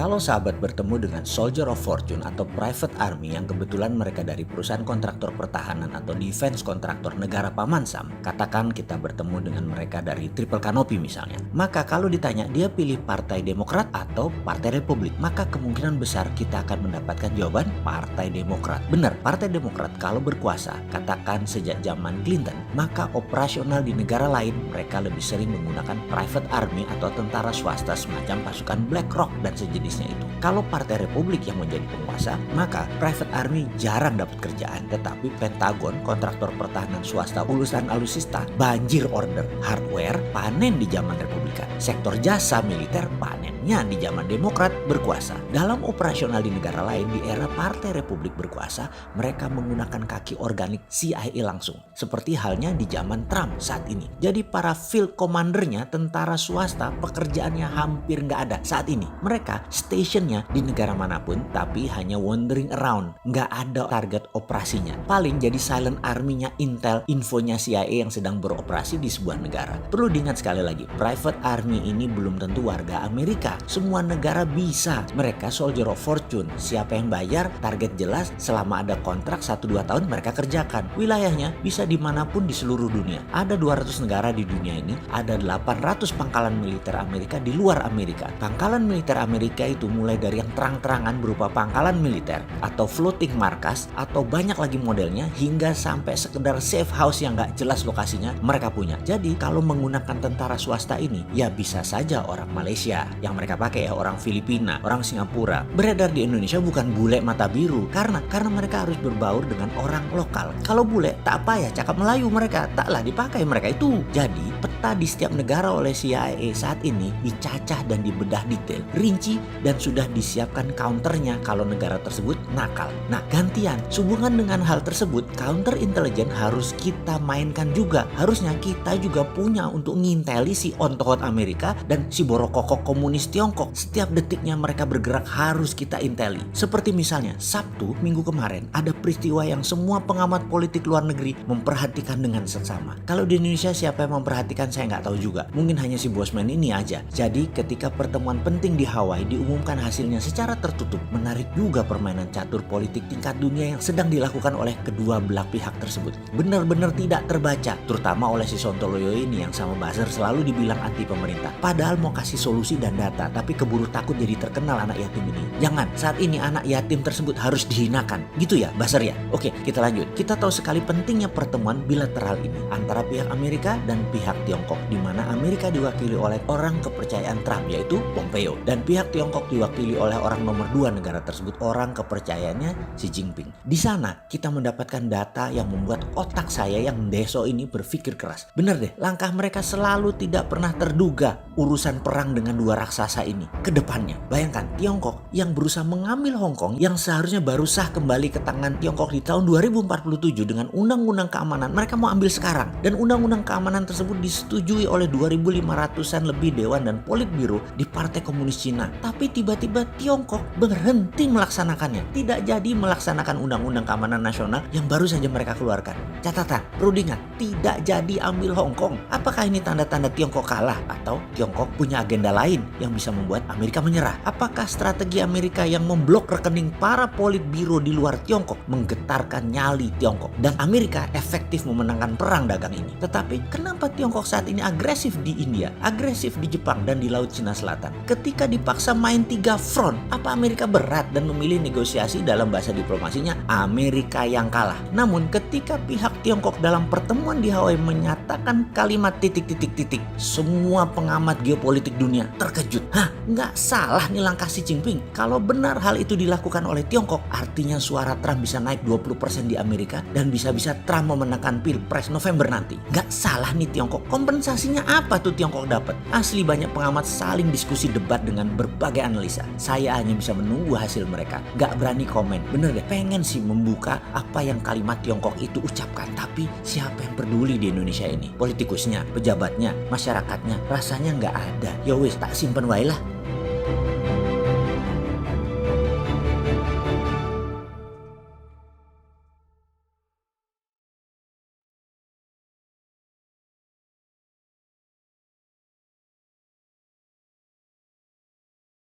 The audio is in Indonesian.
Kalau sahabat bertemu dengan soldier of fortune atau private army yang kebetulan mereka dari perusahaan kontraktor pertahanan atau defense kontraktor negara paman Sam, katakan kita bertemu dengan mereka dari Triple Canopy misalnya, maka kalau ditanya dia pilih Partai Demokrat atau Partai Republik, maka kemungkinan besar kita akan mendapatkan jawaban Partai Demokrat. Benar, Partai Demokrat kalau berkuasa, katakan sejak zaman Clinton, maka operasional di negara lain mereka lebih sering menggunakan private army atau tentara swasta semacam pasukan Black Rock dan sejenisnya itu. Kalau Partai Republik yang menjadi penguasa, maka private army jarang dapat kerjaan, tetapi Pentagon, kontraktor pertahanan swasta lulusan alutsista, banjir order hardware, panen di zaman Republikan. Sektor jasa militer panennya di zaman Demokrat berkuasa. Dalam operasional di negara lain di era Partai Republik berkuasa, mereka menggunakan kaki organik CIA langsung, seperti halnya di zaman Trump saat ini. Jadi para field commandernya, tentara swasta, pekerjaannya hampir nggak ada saat ini. Mereka stationnya di negara manapun, tapi hanya wandering around, nggak ada target operasinya. Paling jadi silent army-nya intel, infonya CIA yang sedang beroperasi di sebuah negara. Perlu diingat sekali lagi, private army ini belum tentu warga Amerika. Semua negara bisa. Mereka soldier of fortune. Siapa yang bayar, target jelas, selama ada kontrak 1-2 tahun mereka kerjakan. Wilayahnya bisa dimanapun di seluruh dunia. Ada 200 negara di dunia ini, ada 800 pangkalan militer Amerika di luar Amerika. Pangkalan militer Amerika itu mulai dari yang terang-terangan berupa pangkalan militer atau floating markas atau banyak lagi modelnya hingga sampai sekedar safe house yang gak jelas lokasinya mereka punya. Jadi kalau menggunakan tentara swasta ini ya bisa saja orang Malaysia yang mereka pakai ya, orang Filipina, orang Singapura beredar di Indonesia bukan bule mata biru karena mereka harus berbaur dengan orang lokal. Kalau bule tak apa ya, cakap Melayu mereka taklah dipakai mereka itu. Jadi peta di setiap negara oleh CIA saat ini dicacah dan dibedah detail, rinci, dan sudah disiapkan counternya kalau negara tersebut nakal. Nah gantian, sehubungan dengan hal tersebut, counter intelijen harus kita mainkan juga. Harusnya kita juga punya untuk nginteli si ontohot Amerika dan si borokokok komunis Tiongkok. Setiap detiknya mereka bergerak harus kita inteli. Seperti misalnya Sabtu minggu kemarin ada peristiwa yang semua pengamat politik luar negeri memperhatikan dengan seksama. Kalau di Indonesia siapa yang memperhatikan saya nggak tahu juga. Mungkin hanya si Bosman ini aja. Jadi ketika pertemuan penting di Hawaii diumumkan hasilnya secara tertutup, menarik juga permainan catur politik tingkat dunia yang sedang dilakukan oleh kedua belah pihak tersebut. Benar-benar tidak terbaca, terutama oleh si Sontoloyo ini yang sama buzzer selalu dibilang anti pemerintah. Padahal mau kasih solusi dan data, tapi keburu takut jadi terkenal anak yatim ini. Jangan, saat ini anak yatim tersebut harus dihinakan. Gitu ya, buzzer ya? Oke, kita lanjut. Kita tahu sekali pentingnya pertemuan bilateral ini antara pihak Amerika dan pihak Tiongkok, di mana Amerika diwakili oleh orang kepercayaan Trump yaitu Pompeo, dan pihak Tiongkok diwakili oleh orang nomor 2 negara tersebut, orang kepercayaannya Xi Jinping. Di sana kita mendapatkan data yang membuat otak saya yang deso ini berpikir keras. Bener deh, langkah mereka selalu tidak pernah terduga urusan perang dengan dua raksasa ini ke depannya. Bayangkan Tiongkok yang berusaha mengambil Hong Kong yang seharusnya baru sah kembali ke tangan Tiongkok di tahun 2047 dengan undang-undang keamanan, mereka mau ambil sekarang. Dan undang-undang keamanan tersebut disetujui oleh 2.500-an lebih dewan dan politbiro di Partai Komunis Cina. Tapi tiba-tiba Tiongkok berhenti melaksanakannya. Tidak jadi melaksanakan undang-undang keamanan nasional yang baru saja mereka keluarkan. Catatan, perlu diingat, tidak jadi ambil Hong Kong. Apakah ini tanda-tanda Tiongkok kalah? Atau Tiongkok punya agenda lain yang bisa membuat Amerika menyerah? Apakah strategi Amerika yang memblok rekening para politbiro di luar Tiongkok menggetarkan nyali Tiongkok? Dan Amerika efektif memenangkan perang dagang ini. Tetapi kenapa Tiongkok saat ini agresif di India, agresif di Jepang dan di Laut Cina Selatan? Ketika dipaksa main 3 front, apa Amerika berat dan memilih negosiasi? Dalam bahasa diplomasinya Amerika yang kalah. Namun ketika pihak Tiongkok dalam pertemuan di Hawaii menyatakan kalimat titik-titik-titik, semua pengamat geopolitik dunia terkejut. Hah, nggak salah nih langkah Xi Jinping. Kalau benar hal itu dilakukan oleh Tiongkok, artinya suara Trump bisa naik 20% di Amerika dan bisa-bisa Trump memenangkan Pilpres November nanti. Nggak salah nih Tiongkok. Kompensasinya apa tuh Tiongkok dapat? Asli banyak pengamat saling diskusi debat dengan berbagai analisa. Saya hanya bisa menunggu hasil mereka. Nggak berani komen. Bener deh, pengen sih membuka apa yang kalimat Tiongkok itu ucapkan. Tapi siapa yang peduli di Indonesia ini? Politikusnya, pejabatnya, masyarakatnya, rasanya nggak ada. Ya wis, tak simpen wae lah.